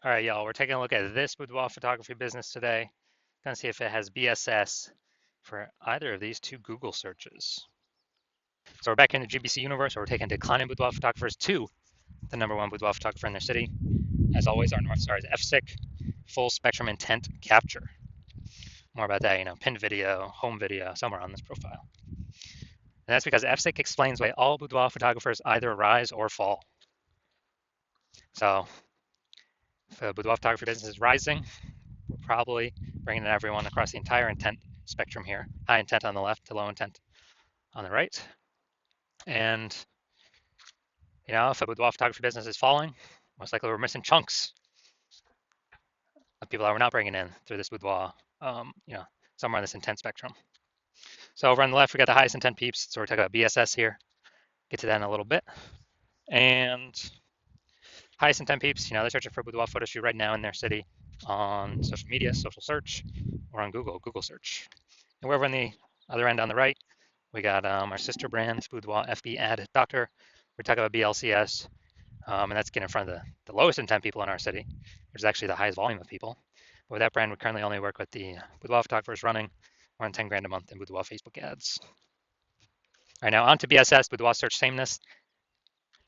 All right, y'all, we're taking a look at this boudoir photography business today. Gonna see if it has BSS for either of these two Google searches. So we're back in the GBC universe, where we're taking declining boudoir photographers to the #1 boudoir photographer in their city. As always, our North Star is FSIC, full spectrum intent capture. More about that, pinned video, home video, somewhere on this profile. And that's because FSIC explains why all boudoir photographers either rise or fall. So if the boudoir photography business is rising, we're probably bringing in everyone across the entire intent spectrum here. High intent on the left to low intent on the right. And, if the boudoir photography business is falling, most likely we're missing chunks of people that we're not bringing in through this boudoir, somewhere on this intent spectrum. So over on the left, we got the highest intent peeps. So we're talking about BSS here. Get to that in a little bit. And highest intent peeps, they're searching for a boudoir photo shoot right now in their city on social media, social search, or on Google search. And we're over on the other end on the right, we got our sister brand, Boudoir FB Ad Doctor. We're talking about BLCS, and that's getting in front of the lowest intent people in our city, which is actually the highest volume of people. But with that brand, we currently only work with the boudoir photographers running around 10 grand a month in boudoir Facebook ads. All right, now on to BSS, boudoir search sameness.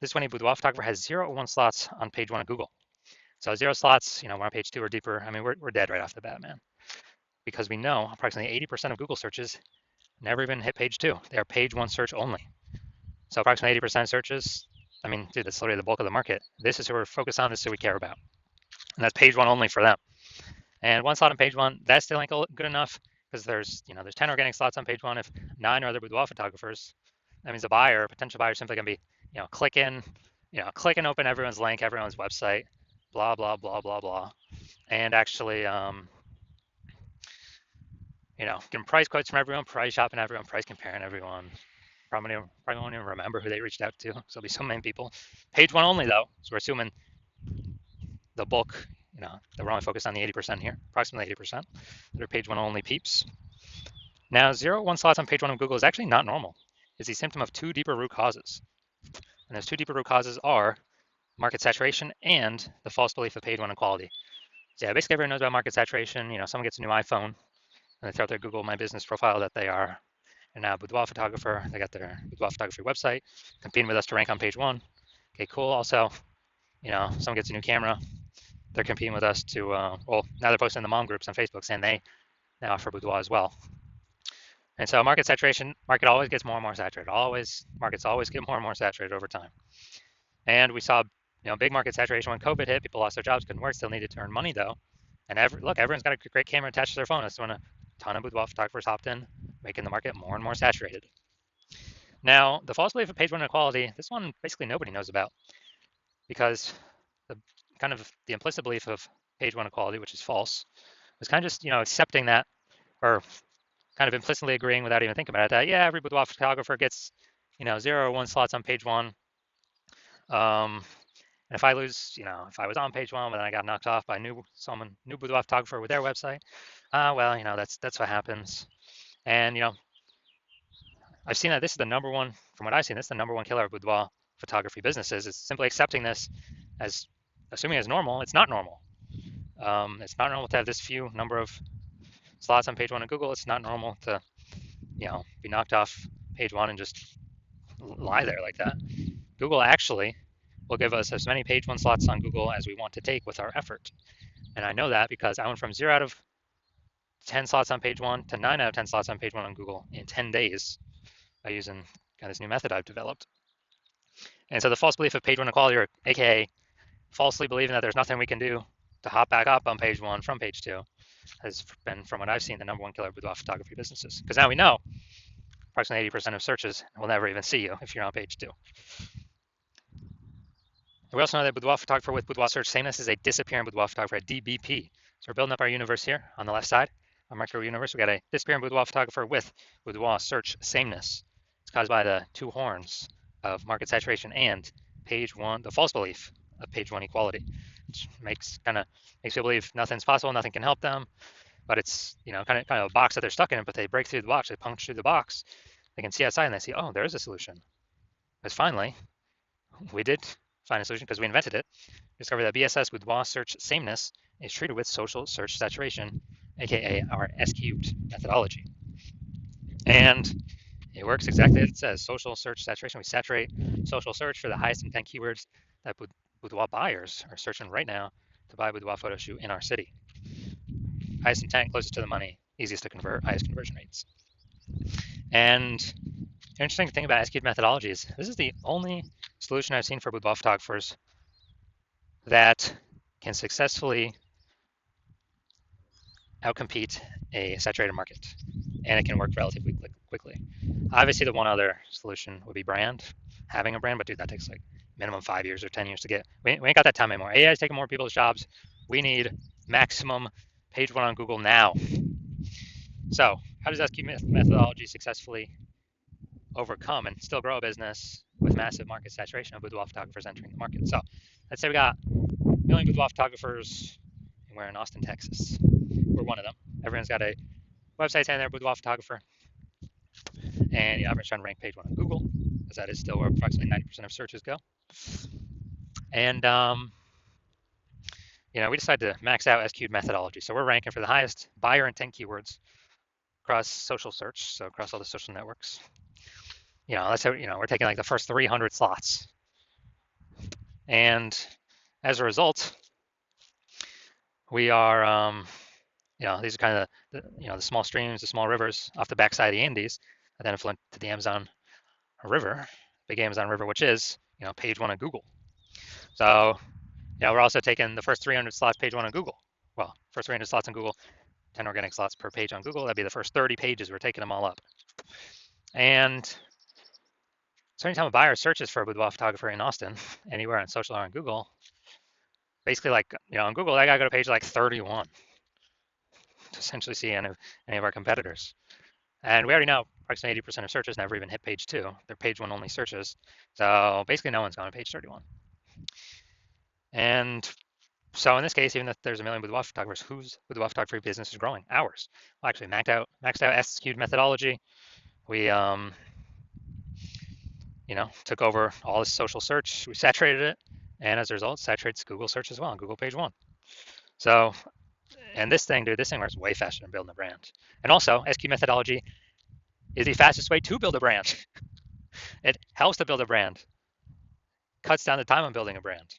This one, a boudoir photographer has 0 or 1 slots on page 1 of Google. So 0 slots, we're on page 2 or deeper. I mean, we're dead right off the bat, man. Because we know approximately 80% of Google searches never even hit page 2. They are page 1 search only. So approximately 80% of searches, I mean, dude, that's literally the bulk of the market. This is who we're focused on, this is who we care about. And that's page 1 only for them. And 1 slot on page 1, that still ain't good enough because there's 10 organic slots on page 1. If 9 are other boudoir photographers, that means a buyer, a potential buyer, is simply going to be, click and open everyone's link, everyone's website, blah, blah, blah, blah, blah. And actually, getting price quotes from everyone, price shopping everyone, price comparing everyone. Probably won't even remember who they reached out to. So there'll be so many people. Page 1 only though, so we're assuming the bulk, that we're only focused on the 80% here, approximately 80%. That are page 1 only peeps. Now 0 1 slots on page 1 of Google is actually not normal. It's a symptom of 2 deeper root causes. And those 2 deeper root causes are market saturation and the false belief of page 1 equality. So yeah, basically everyone knows about market saturation. Someone gets a new iPhone and they throw out their Google My Business profile that they are and now boudoir photographer. They got their boudoir photography website, competing with us to rank on page 1. Okay, cool. Also, someone gets a new camera. They're competing with us to, now they're posting in the mom groups on Facebook saying they now offer boudoir as well. And so market saturation, market always gets more and more saturated. Markets always get more and more saturated over time. And we saw, big market saturation when COVID hit. People lost their jobs, couldn't work, still needed to earn money though. And everyone's got a great camera attached to their phone. That's when a ton of boudoir photographers hopped in, making the market more and more saturated. Now, the false belief of page 1 inequality, this one basically nobody knows about because the implicit belief of page 1 equality, which is false, was kind of just, accepting that or kind of implicitly agreeing without even thinking about it that, yeah, every boudoir photographer gets, 0 or 1 slots on page 1. And if I lose, if I was on page 1, but then I got knocked off by new boudoir photographer with their website, well, that's what happens. And, I've seen that this is the #1, from what I've seen, this is the #1 killer of boudoir photography businesses. It's simply accepting this as, assuming it's normal. It's not normal. It's not normal to have this few number of slots on page 1 of Google. It's not normal to, be knocked off page 1 and just lie there like that. Google actually will give us as many page 1 slots on Google as we want to take with our effort. And I know that because I went from 0 out of 10 slots on page 1 to 9 out of 10 slots on page 1 on Google in 10 days by using this new method I've developed. And so the false belief of page 1 equality, or AKA falsely believing that there's nothing we can do to hop back up on page 1 from page 2, has been, from what I've seen, the #1 killer of boudoir photography businesses. Because now we know approximately 80% of searches will never even see you if you're on page 2. We also know that boudoir photographer with boudoir search sameness is a disappearing boudoir photographer, a DBP. So we're building up our universe here on the left side, our micro universe. We got a disappearing boudoir photographer with boudoir search sameness. It's caused by the 2 horns of market saturation and page 1, the false belief of page 1 equality, which makes people believe nothing's possible, nothing can help them. But it's kind of a box that they're stuck in. But they break through the box, they punch through the box, they can see outside and they see, oh, there is a solution. Because finally, we did find a solution because we invented it. We discovered that BSS boudoir search sameness is treated with social search saturation, aka our S cubed methodology. And it works exactly as it says, social search saturation. We saturate social search for the highest intent keywords that boudoir buyers are searching right now to buy boudoir photo shoot in our city. Highest intent, closest to the money, easiest to convert, highest conversion rates. And the interesting thing about SQL methodology is this is the only solution I've seen for boudoir photographers that can successfully outcompete a saturated market, and it can work relatively quickly. Obviously, the one other solution would be brand, having a brand, but dude, that takes like minimum 5 years or 10 years to get. We ain't got that time anymore. AI is taking more people's jobs. We need maximum page one on Google now. So, how does SQ methodology successfully overcome and still grow a business with massive market saturation of boudoir photographers entering the market? So, let's say we got a million boudoir photographers, and we're in Austin, Texas. We're one of them. Everyone's got a website saying they're a boudoir photographer, and everyone's trying to rank page one on Google, because that is still where approximately 90% of searches go. And we decided to max out SQ'd methodology. So we're ranking for the highest buyer intent keywords across social search, so across all the social networks. Let's say we're taking like the first 300 slots, and as a result, we are these are kind of the small streams, the small rivers off the backside of the Andes that then flow to the Amazon River, big Amazon River, which is page one of Google. So we're also taking the first 300 slots page one on Google. Well, first 300 slots on Google, 10 organic slots per page on Google. That'd be the first 30 pages. We're taking them all up. And so anytime a buyer searches for a boudoir photographer in Austin, anywhere on social or on Google, basically like, on Google, I gotta go to page like 31 to essentially see any of our competitors. And we already know approximately 80% of searches never even hit page two. They're page one only searches. So basically no one's going to page 31. And so in this case, even if there's a million boudoir photographers, whose boudoir photography business is growing? Ours. Well, actually maxed out SQ'd methodology. We took over all this social search. We saturated it, and as a result, saturates Google search as well, Google page one. So, and this thing works way faster than building a brand. And also, SQ methodology is the fastest way to build a brand. It helps to build a brand, cuts down the time on building a brand.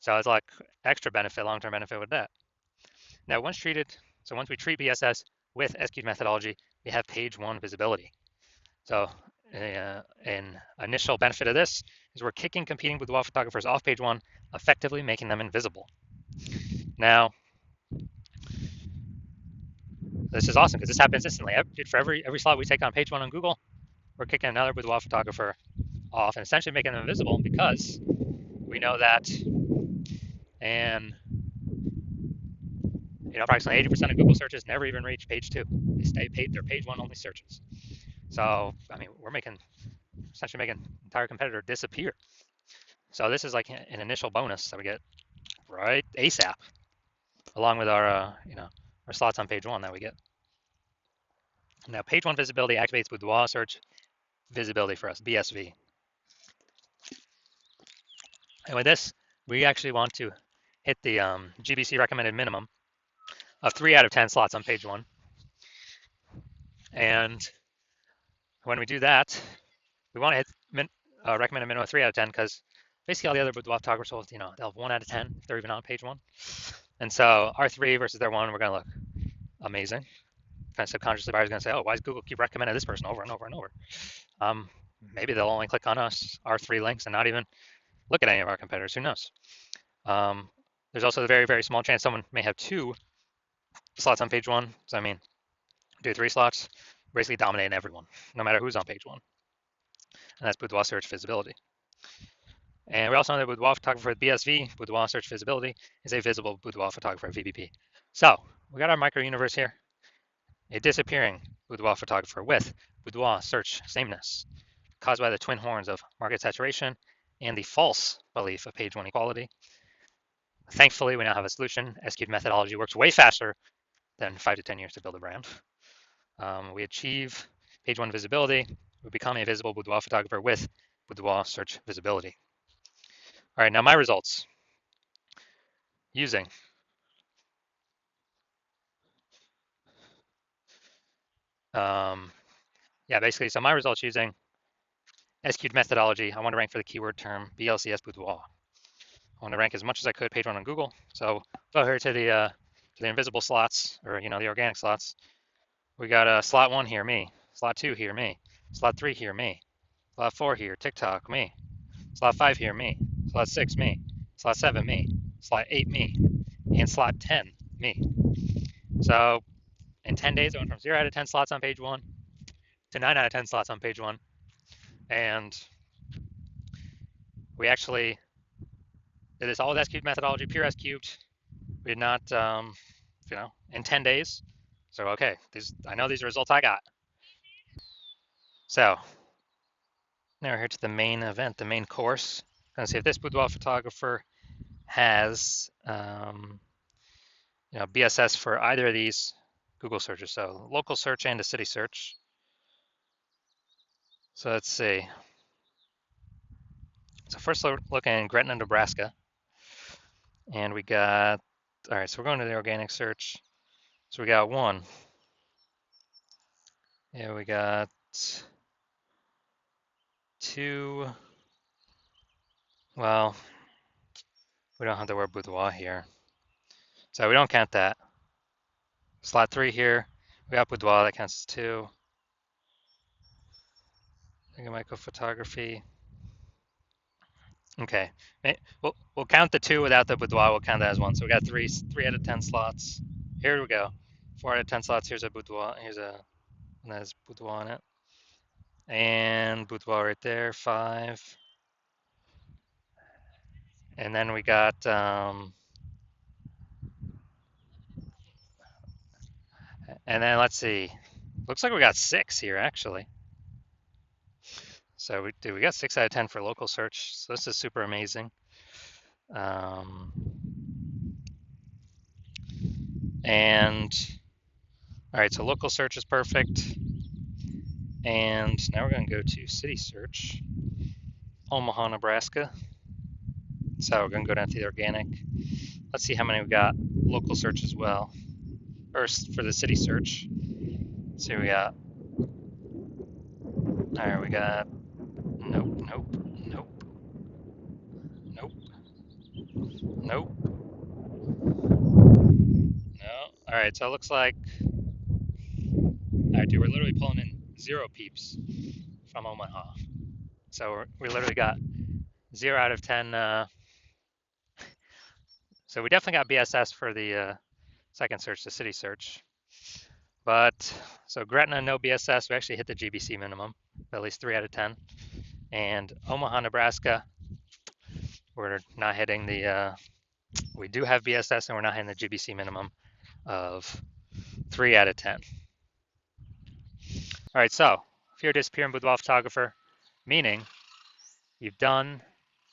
So it's like extra benefit, long-term benefit with that. Now, once we treat BSS with SQ methodology, we have page one visibility. So an initial benefit of this is we're kicking competing boudoir photographers off page one, effectively making them invisible. Now, this is awesome because this happens instantly. For every slot we take on page one on Google, we're kicking another boudoir photographer off and essentially making them invisible because we know that, and approximately 80% of Google searches never even reach page two. They're page one only searches. So we're essentially making an entire competitor disappear. So this is like an initial bonus that we get right ASAP, along with our our slots on page one that we get. Now, page one visibility activates boudoir search visibility for us, BSV. And with this, we actually want to hit the GBC recommended minimum of 3 out of 10 slots on page one. And when we do that, we want to hit recommended minimum of 3 out of 10 because basically all the other boudoir photographers will, they'll have 1 out of 10 if they're even on page one. And so our 3 versus their 1, we're going to look amazing. Kind of subconsciously, buyers are going to say, oh, why does Google keep recommending this person over and over and over? Maybe they'll only click on our 3 links and not even look at any of our competitors. Who knows? There's also the very, very small chance someone may have 2 slots on page one. So do 3 slots, basically dominating everyone, no matter who's on page one. And that's boudoir search visibility. And we also know that boudoir photographer with BSV, boudoir search visibility, is a visible boudoir photographer VBP. So we got our micro universe here. A disappearing boudoir photographer with boudoir search sameness, caused by the twin horns of market saturation and the false belief of page one equality. Thankfully, we now have a solution. SQ'd methodology works way faster than 5 to 10 years to build a brand. We achieve page one visibility. We become a visible boudoir photographer with boudoir search visibility. All right, now my results using yeah, basically, so my results using SQ'd methodology. I want to rank for the keyword term BLCS boudoir. I want to rank as much as I could page one on Google. So go here to the invisible slots, or the organic slots. We got slot 1 here, me. Slot 2 here, me. Slot 3 here, me. Slot 4 here, TikTok, me. Slot 5 here, me. Slot 6, me. Slot 7, me. Slot 8, me. And slot 10, me. So in 10 days, I went from 0 out of 10 slots on page 1 to 9 out of 10 slots on page 1. And we actually did this all with S-cubed methodology, pure S-cubed. We did not, in 10 days. So, okay, I know these are results I got. So now we're here to the main event, the main course. Gonna see if this boudoir photographer has, BSS for either of these Google searches. So local search and a city search. So let's see. So first looking in Gretna, Nebraska. And we got, all right, so we're going to the organic search. So we got 1. Yeah, we got 2. Well, we don't have the word boudoir here. So we don't count that. Slot 3 here, we got boudoir, that counts as 2. I think I might go photography. Okay, we'll count the 2 without the boudoir, we'll count that as 1. So we got 3 out of 10 slots. Here we go. 4 out of 10 slots, here's a boudoir, here's one that has boudoir on it. And boudoir right there, 5. And then we got, and then let's see, looks like we got 6 here actually. So we got 6 out of 10 for local search. So this is super amazing. And all right, so local search is perfect. And now we're going to go to city search, Omaha, Nebraska. So we're going to go down to the organic. Let's see how many we got local search as well. First for the city search. Let's see what we got. All right, we got nope, nope, nope, nope, nope. No. All right, so it looks like, all right, dude, we're literally pulling in 0 peeps from Omaha. So we literally got 0 out of 10. So we definitely got BSS for the second search, the city search. But so Gretna, no BSS. We actually hit the GBC minimum, at least 3 out of 10. And Omaha, Nebraska, we're not hitting the, we do have BSS and we're not hitting the GBC minimum of 3 out of 10. All right, so if you're a disappearing boudoir photographer, meaning you've done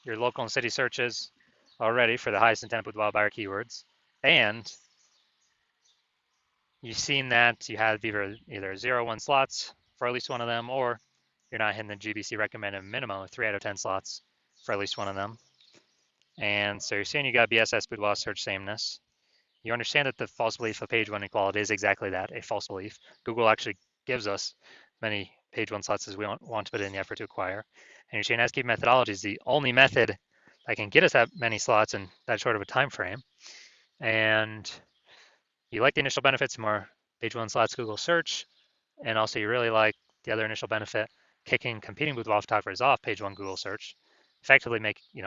your local and city searches already for the highest intent boudoir buyer keywords, and you've seen that you have either 0, 1 slots for at least one of them, or you're not hitting the GBC recommended minimum of 3 out of 10 slots for at least one of them. And so you're seeing you got BSS boudoir search sameness. You understand that the false belief of page 1 equality is exactly that, a false belief. Google actually gives us many page 1 slots as we want to put in the effort to acquire. And your chain S-cube methodology is the only method that can get us that many slots in that short of a time frame. And you like the initial benefits, more page 1 slots Google search, and also you really like the other initial benefit, kicking competing boudoir photographers off page 1 Google search, effectively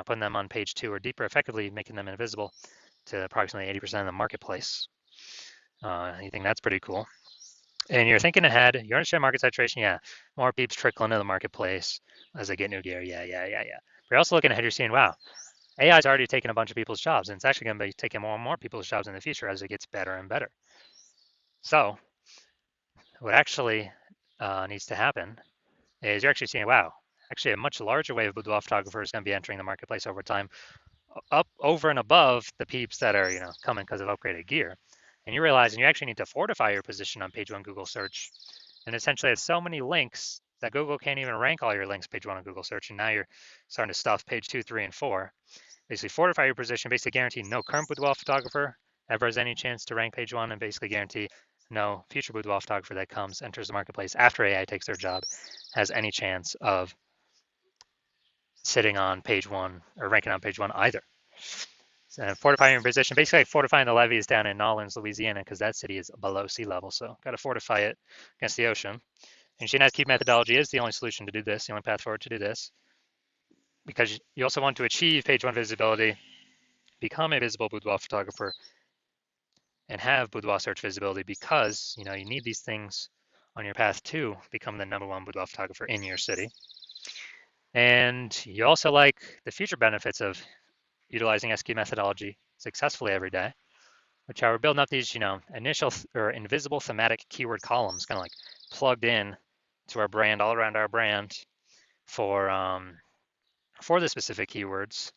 putting them on page 2 or deeper, effectively making them invisible to approximately 80% of the marketplace. You think that's pretty cool. And you're thinking ahead, you understand market saturation, yeah, more peeps trickle into the marketplace as they get new gear, yeah. But you're also looking ahead, you're seeing, wow, AI's already taken a bunch of people's jobs, and it's actually going to be taking more and more people's jobs in the future as it gets better and better. So what actually needs to happen is you're actually seeing, wow, actually a much larger wave of boudoir photographers is going to be entering the marketplace over time, up over and above the peeps that are coming because of upgraded gear. And you're realizing you actually need to fortify your position on page 1 Google search. And essentially it's so many links that Google can't even rank all your links page 1 on Google search. And now you're starting to stuff page 2, 3, and 4. basically fortify your position, basically guarantee no current boudoir photographer ever has any chance to rank page one, and basically guarantee no future boudoir photographer that enters the marketplace after AI takes their job has any chance of sitting on page one or ranking on page one either. And fortifying your position, basically like fortifying the levees down in Nolens, Louisiana, because that city is below sea level. So got to fortify it against the ocean. And Genetic Key methodology is the only solution to do this, the only path forward to do this, because you also want to achieve page one visibility, become a visible boudoir photographer, and have boudoir search visibility, because you need these things on your path to become the #1 boudoir photographer in your city. And you also like the future benefits of utilizing SQ methodology successfully every day, which are we're building up these, initial or invisible thematic keyword columns, kind of like plugged in to our brand, all around our brand for the specific keywords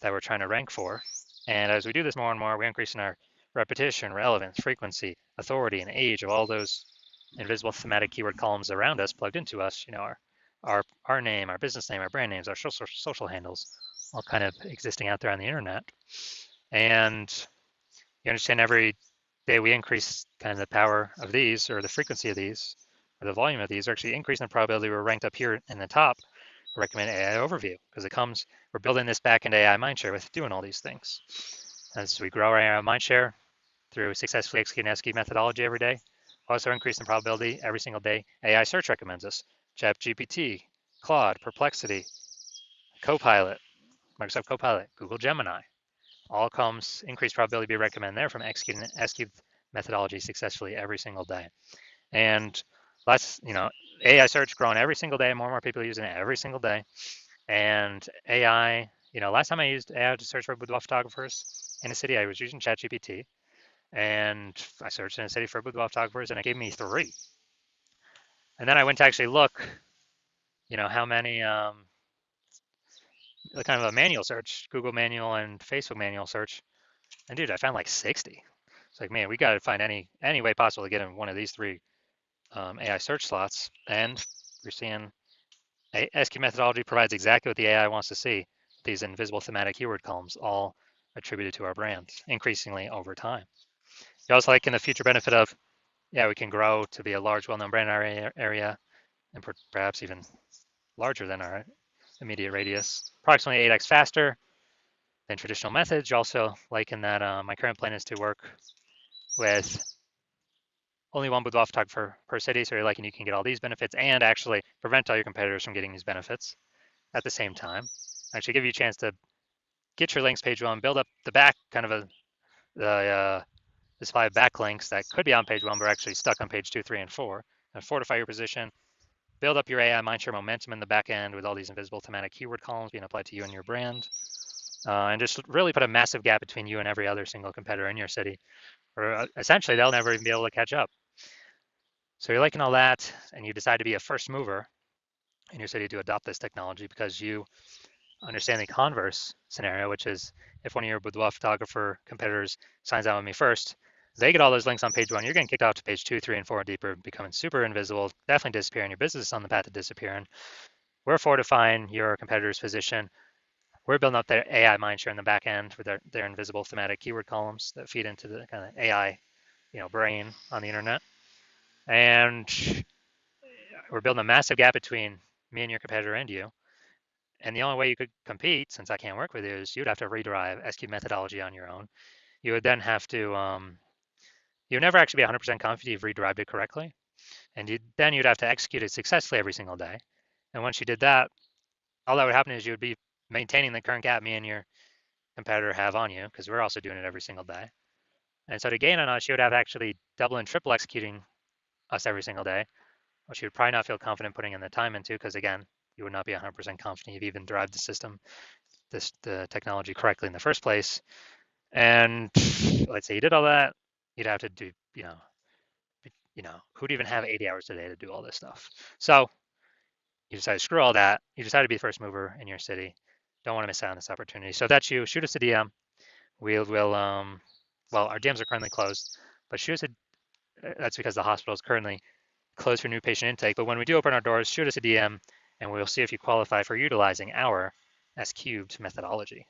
that we're trying to rank for. And as we do this more and more, we're increasing our repetition, relevance, frequency, authority, and age of all those invisible thematic keyword columns around us, plugged into us. Our name, our business name, our brand names, our social handles, all kind of existing out there on the internet. And you understand every day we increase kind of the power of these, or the frequency of these, or the volume of these, are actually increasing the probability we're ranked up here in the top recommend AI overview, because we're building this back-end AI mindshare with doing all these things. As we grow our AI mindshare through successfully executing SQ methodology every day, also increasing the probability every single day AI search recommends us. ChatGPT, Claude, Perplexity, Copilot, Microsoft Copilot, Google Gemini, all comes increased probability to be recommended there from executing SQ methodology successfully every single day. And AI search growing every single day, more and more people are using it every single day. And AI, last time I used AI to search for boudoir photographers in a city, I was using ChatGPT, and I searched in a city for boudoir photographers, and it gave me 3. And then I went to actually look, how many, kind of a manual search, Google manual and Facebook manual search, and dude, I found like 60. It's like, man, we got to find any way possible to get in one of these 3 AI search slots, and we're seeing SQ methodology provides exactly what the AI wants to see. These invisible thematic keyword columns, all attributed to our brand, increasingly over time. You also like in the future benefit of, we can grow to be a large, well-known brand in our area, and perhaps even larger than our immediate radius, approximately 8x faster than traditional methods. You also like in that my current plan is to work with only one boudoir photographer per city, so you're liking you can get all these benefits and actually prevent all your competitors from getting these benefits at the same time. Actually give you a chance to get your links page one, build up the back kind of the supply of backlinks that could be on page one but are actually stuck on page 2, 3, and 4, and fortify your position, build up your AI mindshare momentum in the back end with all these invisible thematic keyword columns being applied to you and your brand, and just really put a massive gap between you and every other single competitor in your city, or essentially they'll never even be able to catch up. So you're liking all that, and you decide to be a first mover in your city to adopt this technology because you understand the converse scenario, which is if one of your boudoir photographer competitors signs out with me first, they get all those links on page one, you're getting kicked off to page 2, 3, and 4 deeper, becoming super invisible, definitely disappearing. Your business is on the path to disappearing. We're fortifying your competitor's position. We're building up their AI mindshare in the back end with their invisible thematic keyword columns that feed into the kind of AI, brain on the internet. And we're building a massive gap between me and your competitor and you. And the only way you could compete, since I can't work with you, is you'd have to rederive SQ methodology on your own. You would then have to, you'd never actually be 100% confident you've rederived it correctly. And you'd have to execute it successfully every single day. And once you did that, all that would happen is you would be maintaining the current gap me and your competitor have on you, because we're also doing it every single day. And so to gain on us, you would have to actually double and triple executing us every single day, which you would probably not feel confident putting in the time into, because again, you would not be 100% confident you've even derived the system, the technology correctly in the first place. And let's say you did all that, you'd have to do, who'd even have 80 hours a day to do all this stuff? So you decide to screw all that. You decide to be the first mover in your city. Don't want to miss out on this opportunity. So that's you. Shoot us a DM. We'll well, our DMs are currently closed, but shoot us that's because the hospital is currently closed for new patient intake. But when we do open our doors, shoot us a DM, and we'll see if you qualify for utilizing our S cubed methodology.